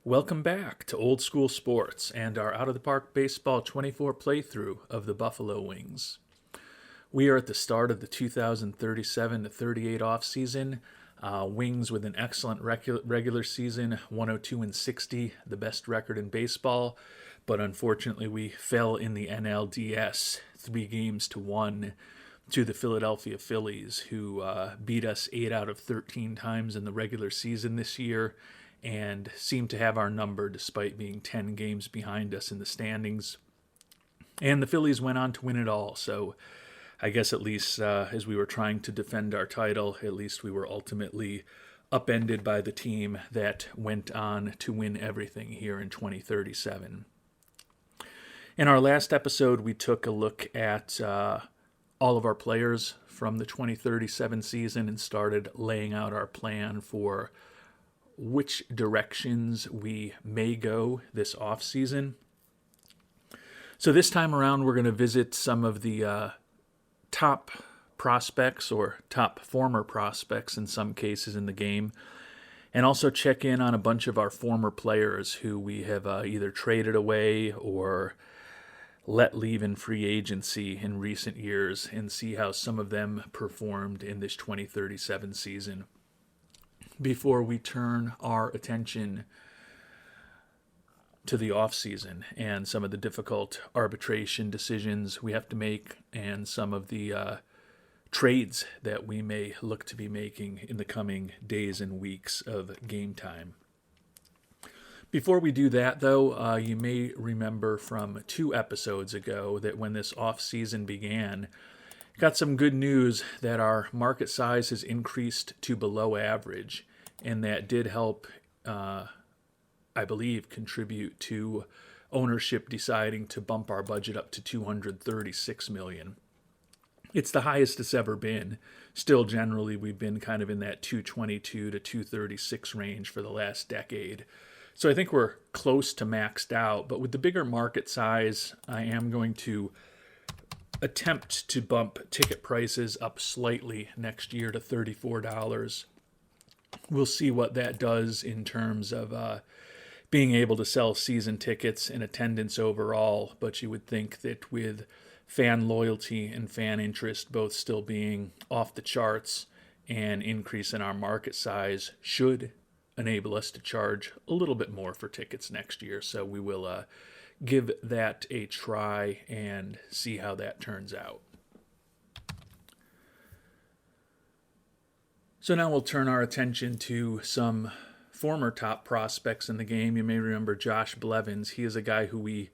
Welcome back to Old School Sports and our Out of the Park Baseball 24 playthrough of the Buffalo Wings. We are at the start of the 2037 to 38 offseason. Wings with an excellent regular season, 102 and 60, the best record in baseball. But unfortunately, we fell in the NLDS 3-1 to the Philadelphia Phillies, who beat us 8 out of 13 times in the regular season this year and seemed to have our number despite being 10 games behind us in the standings. And the Phillies went on to win it all, so I guess at least as we were trying to defend our title, at least we were ultimately upended by the team that went on to win everything here in 2037. In our last episode, we took a look at all of our players from the 2037 season and started laying out our plan for which directions we may go this offseason. So this time around, we're going to visit some of the top prospects or top former prospects in some cases in the game, and also check in on a bunch of our former players who we have either traded away or let leave in free agency in recent years, and see how some of them performed in this 2037 season before we turn our attention to the offseason and some of the difficult arbitration decisions we have to make and some of the trades that we may look to be making in the coming days and weeks of game time. Before we do that, though, you may remember from 2 episodes ago that when this offseason began, got some good news that our market size has increased to below average, and that did help, I believe, contribute to ownership deciding to bump our budget up to $236 million. It's the highest it's ever been. Still, generally, we've been kind of in that 222 to 236 range for the last decade. So I think we're close to maxed out, but with the bigger market size, I am going to attempt to bump ticket prices up slightly next year to $34. We'll see what that does in terms of being able to sell season tickets and attendance overall, but you would think that with fan loyalty and fan interest both still being off the charts, an increase in our market size should enable us to charge a little bit more for tickets next year. So we will give that a try and see how that turns out. So now we'll turn our attention to some former top prospects in the game. You may remember Josh Blevins. He is a guy who we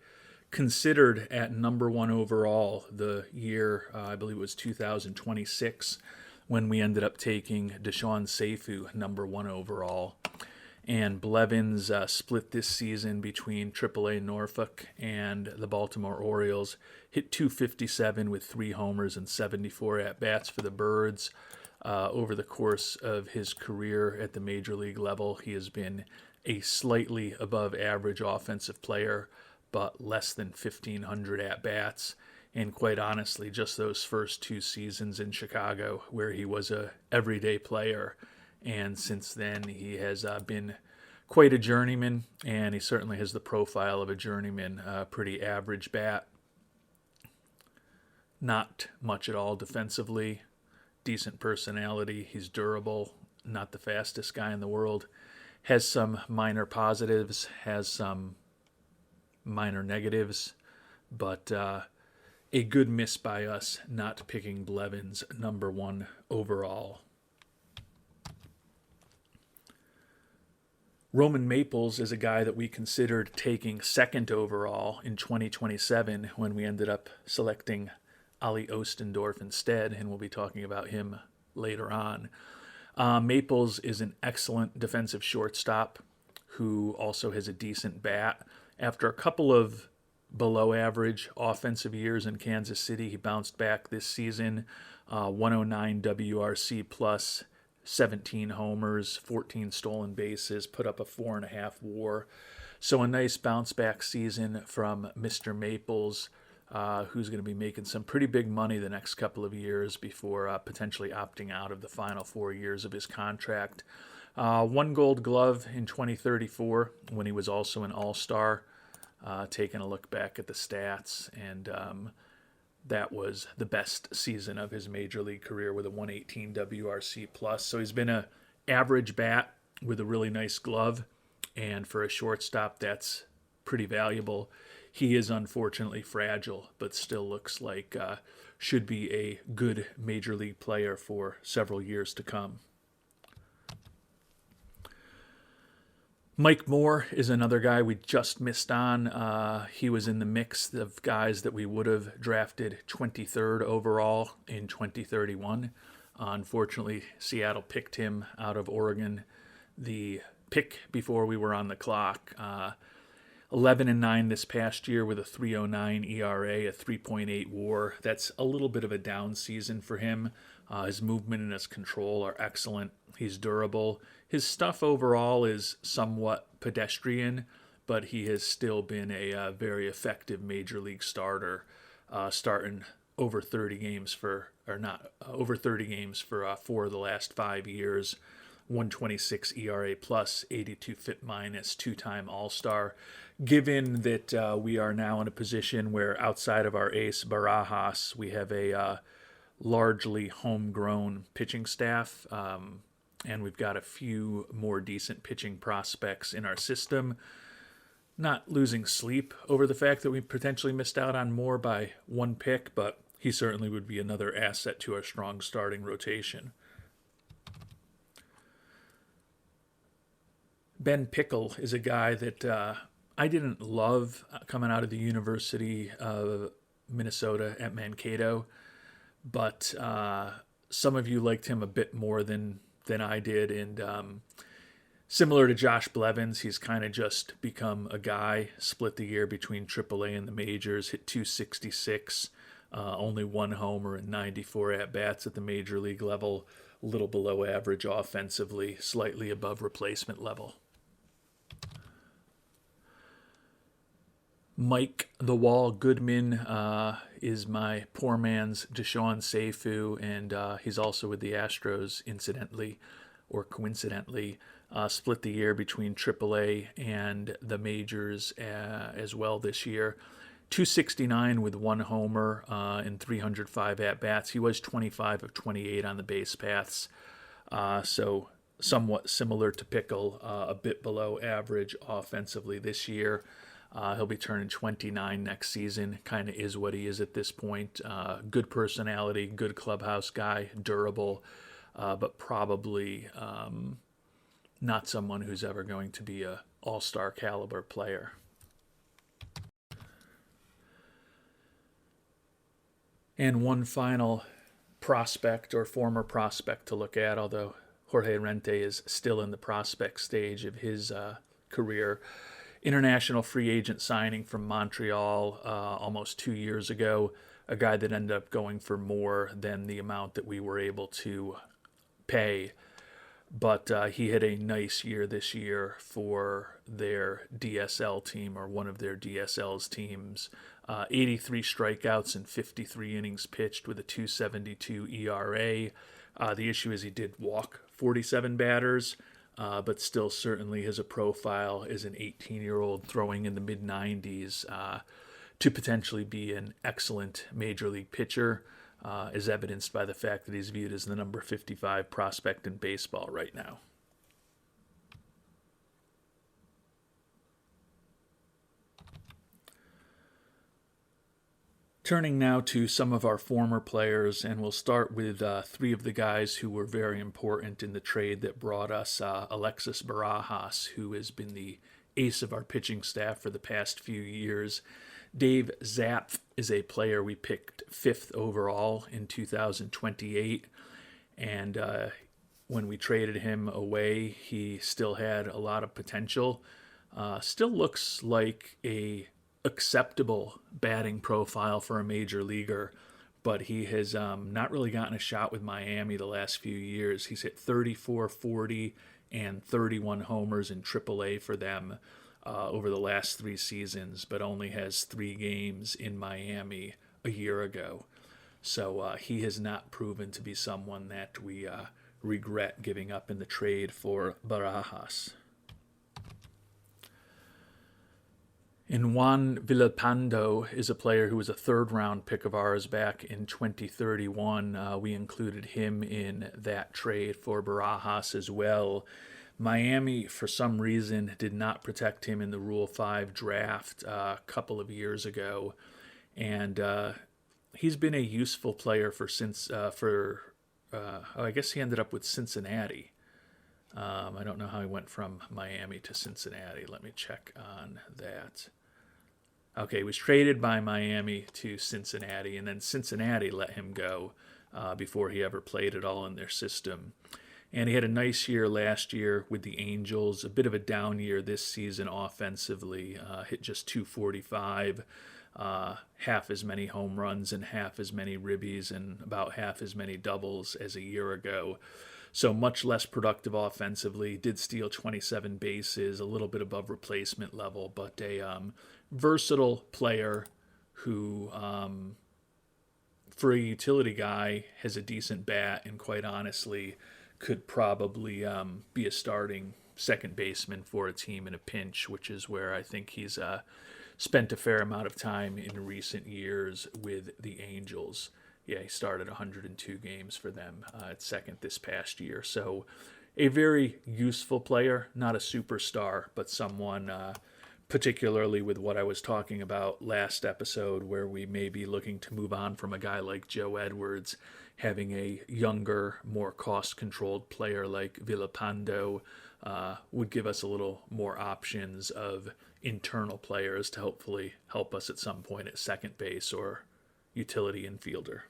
considered at number 1 overall the year, I believe it was 2026, when we ended up taking Deshaun Seifu number 1 overall. And Blevins split this season between AAA Norfolk and the Baltimore Orioles, hit .257 with 3 homers and 74 at-bats for the Birds. Over the course of his career at the major league level, he has been a slightly above average offensive player, but less than 1,500 at-bats. And quite honestly, just those first 2 seasons in Chicago where he was a everyday player. And since then, he has been quite a journeyman, and he certainly has the profile of a journeyman, pretty average bat. Not much at all defensively. Decent personality. He's durable. Not the fastest guy in the world. Has some minor positives. Has some minor negatives. But a good miss by us not picking Blevins number 1 overall. Roman Maples is a guy that we considered taking 2nd overall in 2027 when we ended up selecting Ali Ostendorf instead, and we'll be talking about him later on. Maples is an excellent defensive shortstop who also has a decent bat. After a couple of below average offensive years in Kansas City, he bounced back this season, 109 WRC plus, 17 homers, 14 stolen bases, put up a 4.5 WAR. So a nice bounce back season from Mr. Maples, who's going to be making some pretty big money the next couple of years before potentially opting out of the final 4 years of his contract. One Gold Glove in 2034 when he was also an All-Star. Taking a look back at the stats, and that was the best season of his major league career with a 118 WRC plus. So he's been a average bat with a really nice glove, and for a shortstop, that's pretty valuable. He is unfortunately fragile, but still looks like should be a good major league player for several years to come. Mike Moore is another guy we just missed on. He was in the mix of guys that we would have drafted 23rd overall in 2031. Unfortunately, Seattle picked him out of Oregon, the pick before we were on the clock. 11-9 this past year with a 3.09 ERA, a 3.8 WAR. That's a little bit of a down season for him. His movement and his control are excellent. He's durable. His stuff overall is somewhat pedestrian, but he has still been a very effective major league starter, starting over 30 games for, or not over 30 games for 4 of the last 5 years. 126 ERA plus, 82 FIP minus, 2-time All-Star. Given that we are now in a position where outside of our ace Barajas, we have a largely homegrown pitching staff, and we've got a few more decent pitching prospects in our system. Not losing sleep over the fact that we potentially missed out on Moore by 1 pick, but he certainly would be another asset to our strong starting rotation. Ben Pickle is a guy that I didn't love coming out of the University of Minnesota at Mankato, but some of you liked him a bit more than I did, and similar to Josh Blevins, he's kind of just become a guy, split the year between AAA and the majors, hit 266, only 1 homer and 94 at-bats at the major league level, a little below average offensively, slightly above replacement level. Mike the Wall Goodman is my poor man's Deshaun Seifu, and he's also with the Astros, incidentally or coincidentally. Split the year between AAA and the majors as well this year. 269 with 1 homer and 305 at-bats. He was 25 of 28 on the base paths, so somewhat similar to Pickle, a bit below average offensively this year. He'll be turning 29 next season. Kind of is what he is at this point. Good personality, good clubhouse guy, durable, but probably not someone who's ever going to be a all-star caliber player. And one final prospect or former prospect to look at, although Jorge Rente is still in the prospect stage of his career. International free agent signing from Montreal almost 2 years ago, a guy that ended up going for more than the amount that we were able to pay. But he had a nice year this year for their DSL team, or one of their DSL's teams. 83 strikeouts and 53 innings pitched with a 2.72 ERA. The issue is he did walk 47 batters. But still certainly has a profile as an 18-year-old throwing in the mid-90s to potentially be an excellent major league pitcher, as evidenced by the fact that he's viewed as the number 55 prospect in baseball right now. Turning now to some of our former players, and we'll start with 3 of the guys who were very important in the trade that brought us Alexis Barajas, who has been the ace of our pitching staff for the past few years. Dave Zapf is a player we picked 5th overall in 2028, and when we traded him away, he still had a lot of potential. Still looks like a acceptable batting profile for a major leaguer, but he has not really gotten a shot with Miami the last few years. He's hit 34, 40, and 31 homers in AAA for them over the last 3 seasons, but only has 3 games in Miami a year ago. So he has not proven to be someone that we regret giving up in the trade for Barajas. And Juan Villalpando is a player who was a third-round pick of ours back in 2031. We included him in that trade for Barajas as well. Miami, for some reason, did not protect him in the Rule 5 draft a couple of years ago. And he's been a useful player I guess he ended up with Cincinnati. I don't know how he went from Miami to Cincinnati. Let me check on that. Okay, he was traded by Miami to Cincinnati, and then Cincinnati let him go before he ever played at all in their system. And he had a nice year last year with the Angels, a bit of a down year this season offensively, hit just 245, half as many home runs and half as many ribbies and about half as many doubles as a year ago. So much less productive offensively, did steal 27 bases, a little bit above replacement level, but a versatile player who, for a utility guy, has a decent bat and quite honestly could probably be a starting second baseman for a team in a pinch, which is where I think he's spent a fair amount of time in recent years with the Angels. Yeah, he started 102 games for them at second this past year. So a very useful player, not a superstar, but someone particularly with what I was talking about last episode, where we may be looking to move on from a guy like Joe Edwards, having a younger, more cost-controlled player like Villalpando would give us a little more options of internal players to hopefully help us at some point at second base or utility infielder.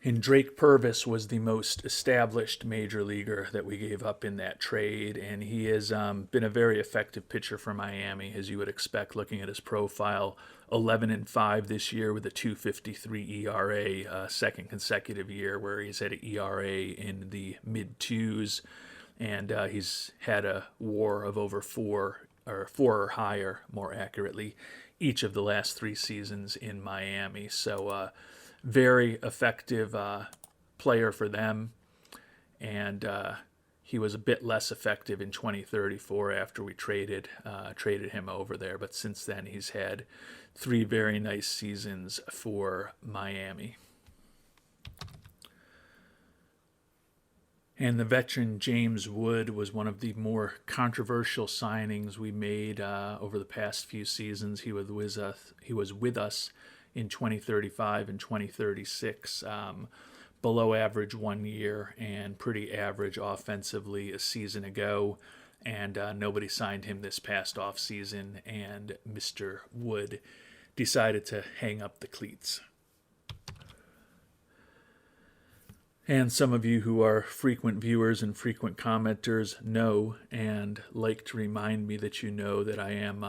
And Drake Purvis was the most established major leaguer that we gave up in that trade, and he has been a very effective pitcher for Miami, as you would expect looking at his profile. 11-5 this year with a 2.53 ERA, second consecutive year where he's had an ERA in the mid-twos, and he's had a WAR of over 4 or higher, more accurately, each of the last 3 seasons in Miami. So very effective player for them, and he was a bit less effective in 2034 after we traded him over there. But since then, he's had 3 very nice seasons for Miami. And the veteran James Wood was one of the more controversial signings we made over the past few seasons. He was with us in 2035 and 2036. Below average 1 year and pretty average offensively a season ago. And nobody signed him this past off season, and Mr. Wood decided to hang up the cleats. And some of you who are frequent viewers and frequent commenters know and like to remind me that you know that I am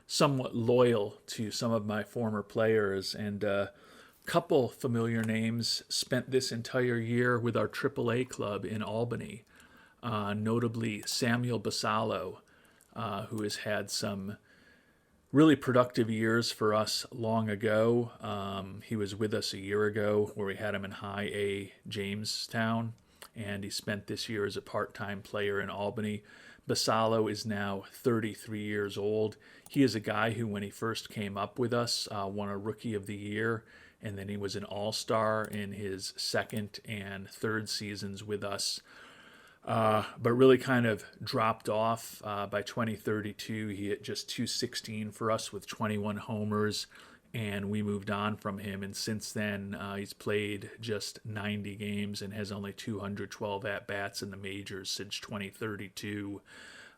somewhat loyal to some of my former players, and a couple familiar names spent this entire year with our AAA club in Albany, notably Samuel Basallo, who has had some really productive years for us long ago. He was with us a year ago where we had him in High A Jamestown, and he spent this year as a part-time player in Albany. Basallo is now 33 years old. He is a guy who, when he first came up with us, won a Rookie of the Year, and then he was an All-Star in his second and third seasons with us. But really kind of dropped off by 2032. He hit just 216 for us with 21 homers, and we moved on from him. And since then, he's played just 90 games and has only 212 at-bats in the majors since 2032,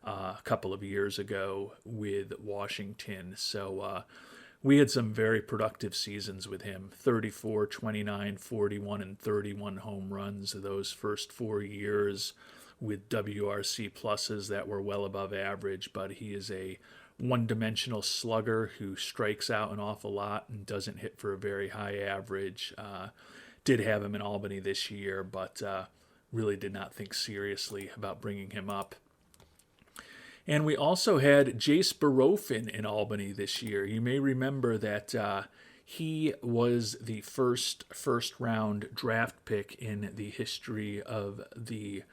a couple of years ago with Washington. So we had some very productive seasons with him. 34, 29, 41, and 31 home runs those first 4 years, with WRC pluses that were well above average. But he is a one-dimensional slugger who strikes out an awful lot and doesn't hit for a very high average. Did have him in Albany this year, but really did not think seriously about bringing him up. And we also had Jace Barofin in Albany this year. You may remember that He was the first round draft pick in the history of the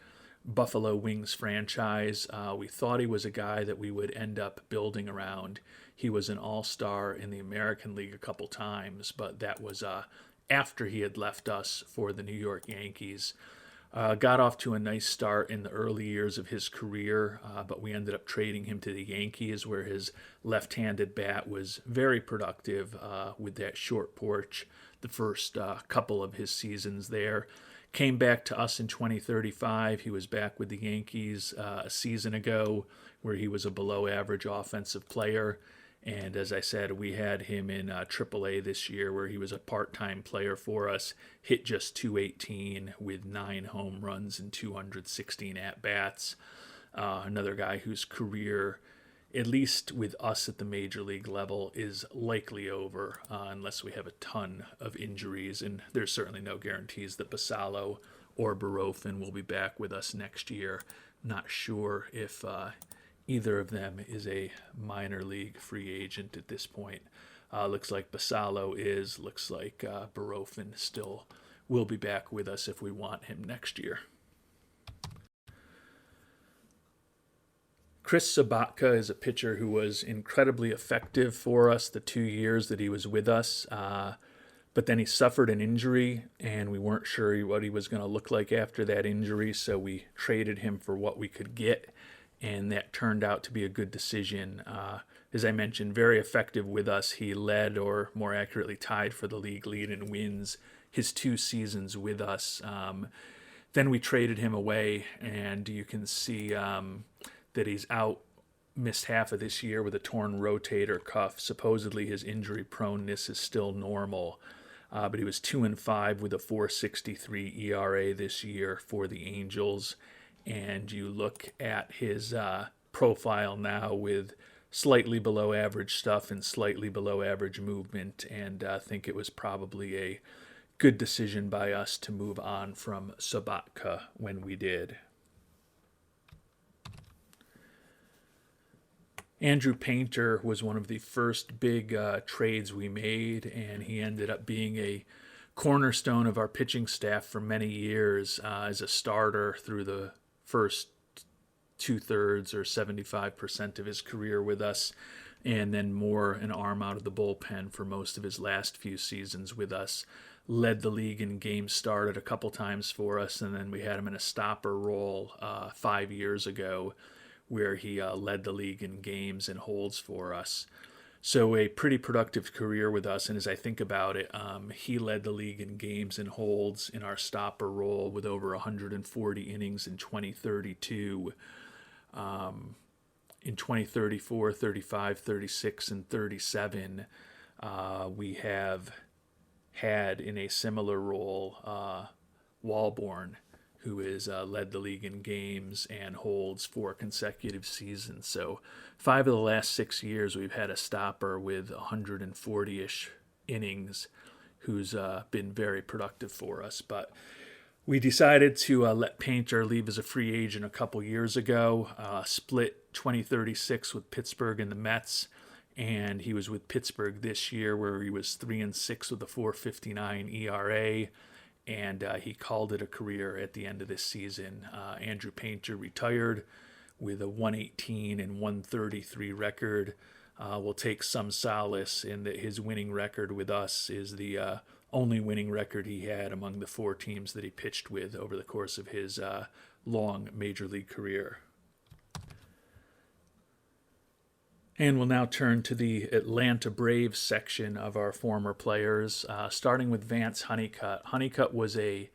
Buffalo Wings franchise. We thought he was a guy that we would end up building around. He was an all-star in the American League a couple times, but that was after he had left us for the New York Yankees. Got off to a nice start in the early years of his career, but we ended up trading him to the Yankees, where his left-handed bat was very productive with that short porch the first couple of his seasons there. Came back to us in 2035. He was back with the Yankees a season ago, where he was a below-average offensive player. And as I said, we had him in AAA this year, where he was a part-time player for us. Hit just .218 with 9 home runs and 216 at-bats. Another guy whose career, at least with us at the major league level, is likely over unless we have a ton of injuries. And there's certainly no guarantees that Basallo or Barofin will be back with us next year. Not sure if either of them is a minor league free agent at this point. Looks like Basallo is. Looks like Barofin still will be back with us if we want him next year. Chris Sobotka is a pitcher who was incredibly effective for us the 2 years that he was with us. But then he suffered an injury, and we weren't sure what he was going to look like after that injury, so we traded him for what we could get. And that turned out to be a good decision. As I mentioned, very effective with us. He led, or more accurately tied for the league lead in wins his 2 seasons with us. Then we traded him away, and you can see that he's out, missed half of this year with a torn rotator cuff. Supposedly his injury proneness is still normal. But he was 2-5 with a 4.63 ERA this year for the Angels. And you look at his profile now with slightly below average stuff and slightly below average movement, and I think it was probably a good decision by us to move on from Sobotka when we did. Andrew Painter was one of the first big trades we made, and he ended up being a cornerstone of our pitching staff for many years as a starter through the first 2/3 or 75% of his career with us, and then more an arm out of the bullpen for most of his last few seasons with us. Led the league in games started a couple times for us, and then we had him in a stopper role 5 years ago, where he led the league in games and holds for us. So a pretty productive career with us, and as I think about it, he led the league in games and holds in our stopper role with over 140 innings in 2032. In 2034, 35, 36, and 37, we have had in a similar role Walborn, who has led the league in games and holds 4 consecutive seasons. So 5 of the last 6 years, we've had a stopper with 140-ish innings who's been very productive for us. But we decided to let Painter leave as a free agent a couple years ago, split 2036 with Pittsburgh and the Mets, and he was with Pittsburgh this year, where he was 3-6 with a 4.59 ERA. And he called it a career at the end of this season. Andrew Painter retired with a 118 and 133 record. Will take some solace in that his winning record with us is the only winning record he had among the 4 teams that he pitched with over the course of his long major league career. And we'll now turn to the Atlanta Braves section of our former players, starting with Vance Honeycutt. Honeycutt was a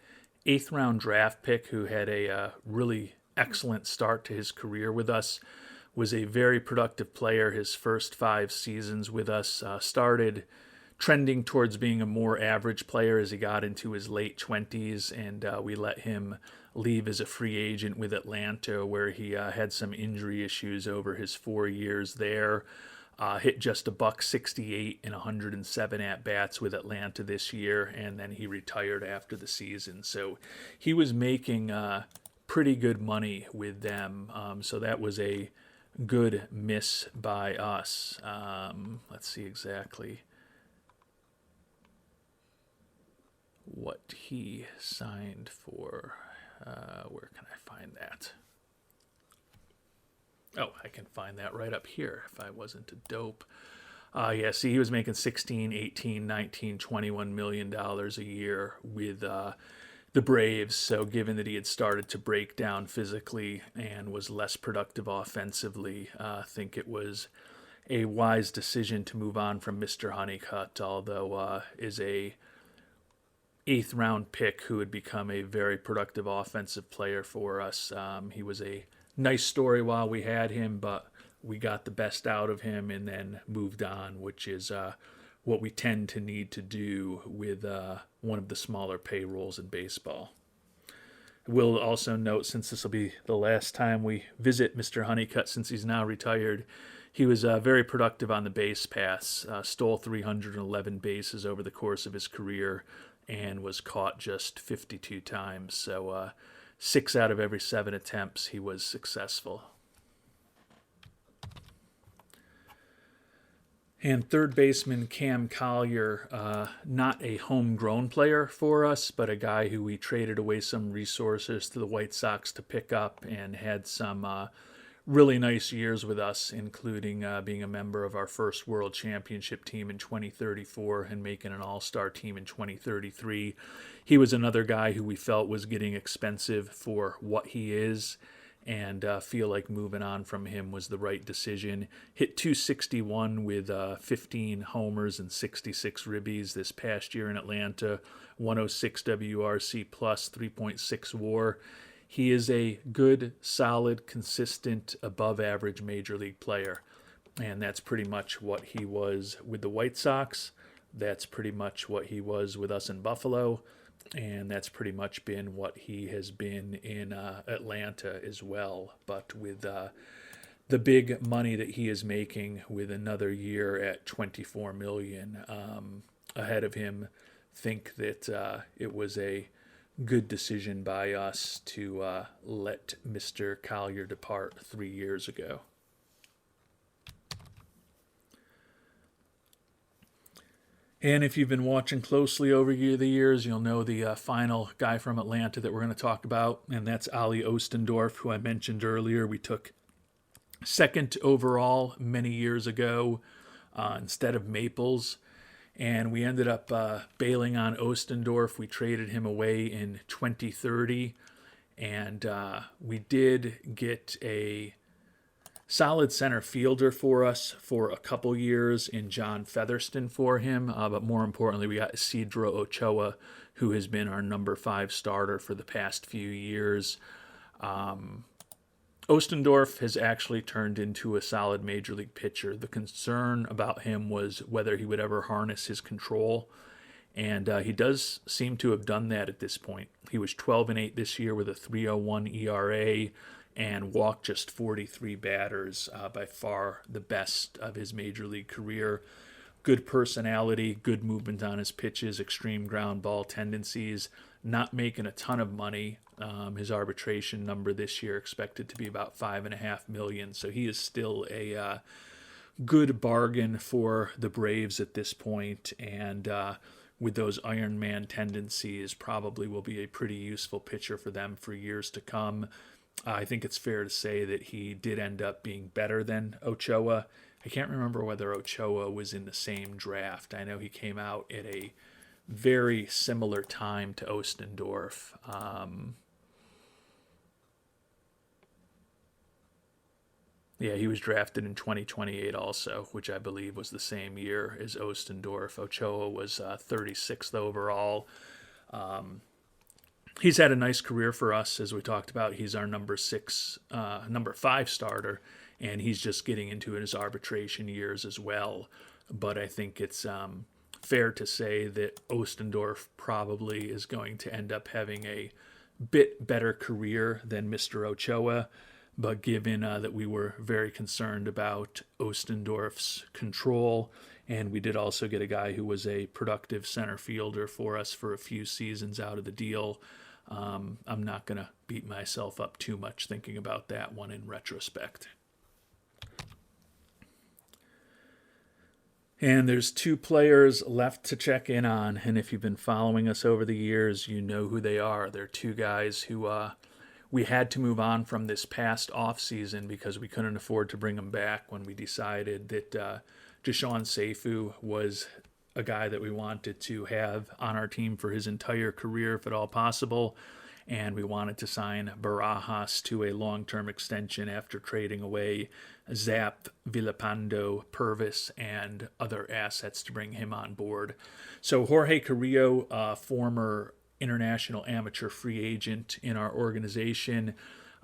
8th-round draft pick who had a really excellent start to his career with us, was a very productive player his first 5 seasons with us, started trending towards being a more average player as he got into his late 20s, and we let him leave as a free agent with Atlanta, where he had some injury issues over his 4 years there. Hit just a .168 in 107 at-bats with Atlanta this year, and then he retired after the season. So he was making pretty good money with them, so that was a good miss by us. Let's see exactly what he signed for. Where can I find that? Oh, I can find that right up here if I wasn't a dope. Yeah, see, he was making 16, 18, 19, $21 million a year with the Braves. So, given that he had started to break down physically and was less productive offensively, I think it was a wise decision to move on from Mr. Honeycutt, although is a eighth round pick who had become a very productive offensive player for us. He was a nice story while we had him, but we got the best out of him and then moved on, which is what we tend to need to do with one of the smaller payrolls in baseball. We'll also note, since this will be the last time we visit Mr. Honeycutt since he's now retired, he was very productive on the base paths, stole 311 bases over the course of his career, and was caught just 52 times. So 6 out of every 7 attempts he was successful. And third baseman Cam Collier, not a homegrown player for us, but a guy who we traded away some resources to the White Sox to pick up and had some really nice years with us, including being a member of our first World Championship team in 2034 and making an All-Star team in 2033. He was another guy who we felt was getting expensive for what he is, and feel like moving on from him was the right decision. Hit .261 with 15 homers and 66 ribbies this past year in Atlanta, 106 WRC plus, 3.6 WAR. He is a good, solid, consistent, above-average major league player, and that's pretty much what he was with the White Sox. That's pretty much what he was with us in Buffalo. And that's pretty much been what he has been in Atlanta as well. But with the big money that he is making, with another year at $24 million ahead of him, think that it was a good decision by us to let Mr. Collier depart 3 years ago. And if you've been watching closely over the years, you'll know the final guy from Atlanta that we're going to talk about, and that's Ollie Ostendorf, who I mentioned earlier. We took second overall many years ago instead of Maples, and we ended up bailing on Ostendorf. We traded him away in 2030, and we did get a solid center fielder for us for a couple years in John Featherston for him, but more importantly, we got Isidro Ochoa, who has been our number 5 starter for the past few years. Ostendorf has actually turned into a solid major league pitcher. The concern about him was whether he would ever harness his control, and he does seem to have done that at this point. He was 12-8 this year with a 3.01 ERA, and walked just 43 batters, by far the best of his major league career. Good personality, good movement on his pitches, extreme ground ball tendencies, not making a ton of money. His arbitration number this year expected to be about $5.5 million, so he is still a good bargain for the Braves at this point, and with those Iron Man tendencies, probably will be a pretty useful pitcher for them for years to come. I think it's fair to say that he did end up being better than Ochoa. I can't remember whether Ochoa was in the same draft. I know he came out at a very similar time to Ostendorf. Yeah, he was drafted in 2028 also, which I believe was the same year as Ostendorf. Ochoa was 36th overall. He's had a nice career for us, as we talked about. He's our number 5 starter, and he's just getting into his arbitration years as well. But I think it's fair to say that Ostendorf probably is going to end up having a bit better career than Mr. Ochoa. But given that we were very concerned about Ostendorf's control, and we did also get a guy who was a productive center fielder for us for a few seasons out of the deal, I'm not going to beat myself up too much thinking about that one in retrospect. And there's two players left to check in on. And if you've been following us over the years, you know who they are. They're two guys who we had to move on from this past off season because we couldn't afford to bring them back when we decided that Deshaun Seifu was a guy that we wanted to have on our team for his entire career, if at all possible. And we wanted to sign Barajas to a long-term extension after trading away Zap, Villalpando, Purvis, and other assets to bring him on board. So Jorge Carrillo, former international amateur free agent in our organization,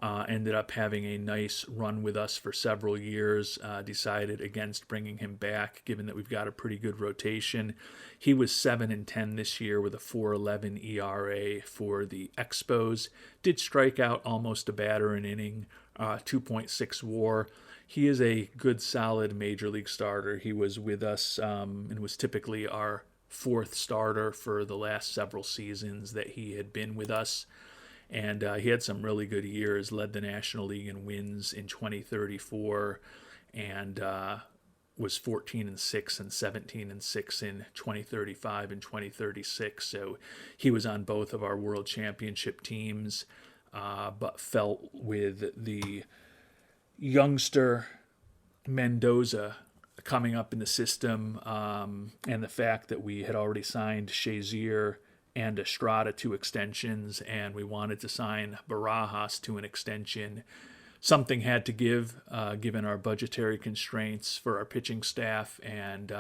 ended up having a nice run with us for several years. Decided against bringing him back, given that we've got a pretty good rotation. He was 7-10 this year with a 4.11 ERA for the Expos. Did strike out almost a batter an inning, 2.6 WAR. He is a good, solid major league starter. He was with us and was typically our fourth starter for the last several seasons that he had been with us. And he had some really good years, led the National League in wins in 2034, and was 14-6 and 17-6 in 2035 and 2036. So he was on both of our World Championship teams, but felt with the youngster Mendoza coming up in the system, and the fact that we had already signed Shazier and Estrada to extensions, and we wanted to sign Barajas to an extension. Something had to give, given our budgetary constraints for our pitching staff, and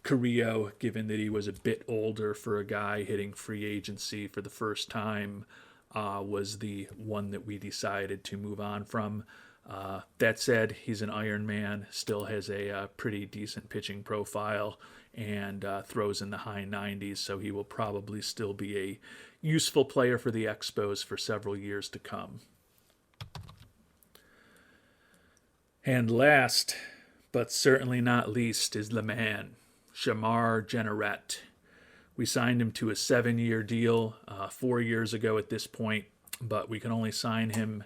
Carrillo, given that he was a bit older for a guy hitting free agency for the first time, was the one that we decided to move on from. That said, he's an Iron Man, still has a pretty decent pitching profile, and throws in the high 90s, so he will probably still be a useful player for the Expos for several years to come. And last, but certainly not least, is the man, Shamar Jeanneret. We signed him to a 7-year deal 4 years ago at this point, but we can only sign him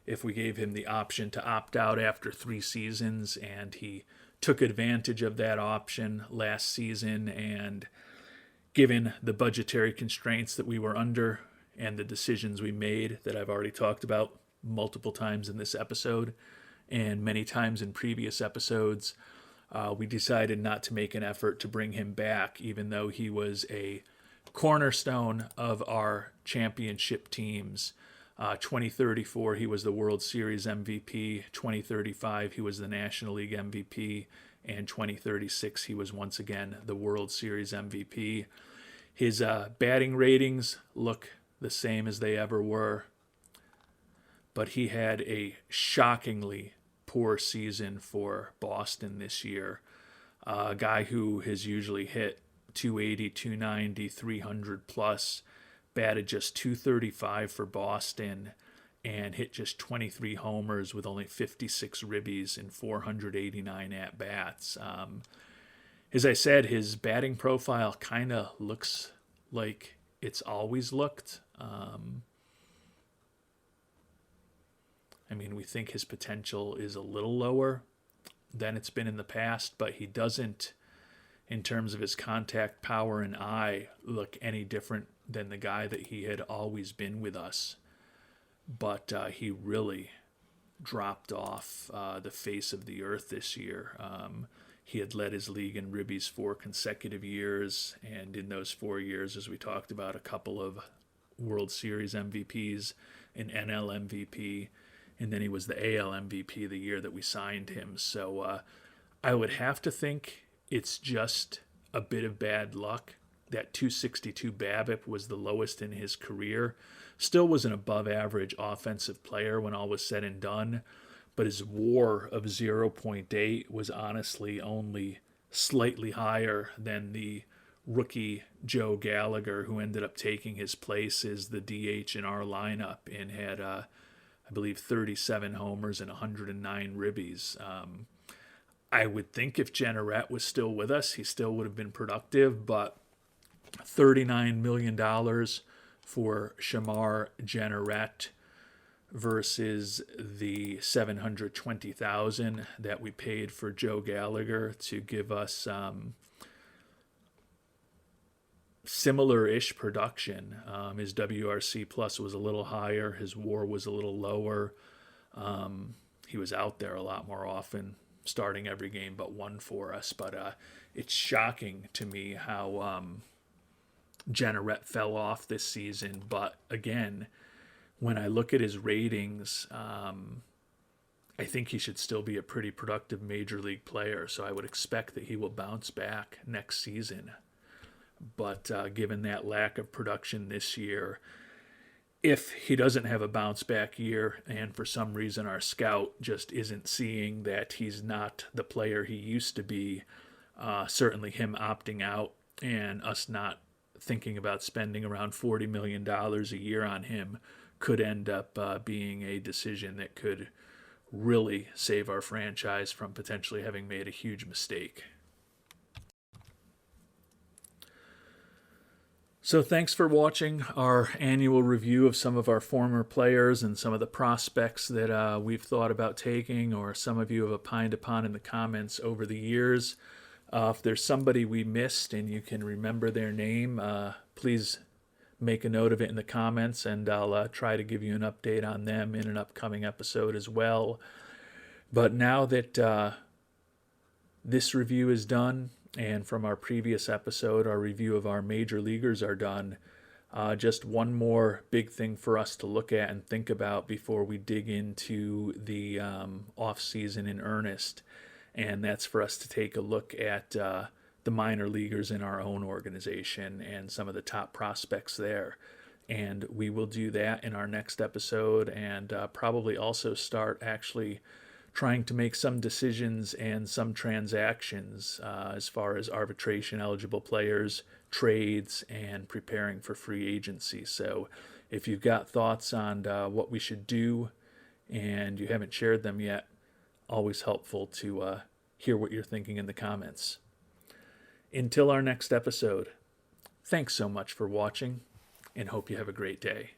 if we gave him the option to opt out after 3 seasons, and he took advantage of that option last season. And given the budgetary constraints that we were under and the decisions we made that I've already talked about multiple times in this episode and many times in previous episodes, we decided not to make an effort to bring him back, even though he was a cornerstone of our championship teams. 2034, he was the World Series MVP. 2035, he was the National League MVP. And 2036, he was once again the World Series MVP. His batting ratings look the same as they ever were, but he had a shockingly poor season for Boston this year. A guy who has usually hit 280, 290, 300 plus, batted just 235 for Boston, and hit just 23 homers with only 56 ribbies in 489 at-bats. As I said, his batting profile kind of looks like it's always looked. We think his potential is a little lower than it's been in the past, but he doesn't, in terms of his contact power and eye, look any different than the guy that he had always been with us. But he really dropped off the face of the earth this year. He had led his league in ribbies 4 consecutive years, and in those 4 years, as we talked about, a couple of World Series MVPs, an NL MVP, and then he was the AL MVP the year that we signed him. So I would have to think it's just a bit of bad luck. That 262 BABIP was the lowest in his career. Still was an above-average offensive player when all was said and done, but his WAR of 0.8 was honestly only slightly higher than the rookie Joe Gallagher, who ended up taking his place as the DH in our lineup and had, I believe, 37 homers and 109 ribbies. I would think if Jeanneret was still with us, he still would have been productive, but $39 million for Shamar Jeanneret versus the 720,000 that we paid for Joe Gallagher to give us similar-ish production. His WRC plus was a little higher. His WAR was a little lower. He was out there a lot more often, starting every game but one for us. But it's shocking to me how Jeanneret fell off this season. But again, when I look at his ratings, I think he should still be a pretty productive major league player. So I would expect that he will bounce back next season. But given that lack of production this year, if he doesn't have a bounce back year and for some reason our scout just isn't seeing that he's not the player he used to be, certainly him opting out and us not thinking about spending around $40 million a year on him could end up being a decision that could really save our franchise from potentially having made a huge mistake. So thanks for watching our annual review of some of our former players and some of the prospects that we've thought about taking, or some of you have opined upon in the comments over the years. If there's somebody we missed and you can remember their name, please make a note of it in the comments, and I'll try to give you an update on them in an upcoming episode as well. But now that this review is done, and from our previous episode, our review of our major leaguers are done, just one more big thing for us to look at and think about before we dig into the off-season in earnest. And that's for us to take a look at the minor leaguers in our own organization and some of the top prospects there. And we will do that in our next episode, and probably also start actually trying to make some decisions and some transactions as far as arbitration eligible players, trades, and preparing for free agency. So if you've got thoughts on what we should do and you haven't shared them yet, always helpful to hear what you're thinking in the comments. Until our next episode, thanks so much for watching, and hope you have a great day.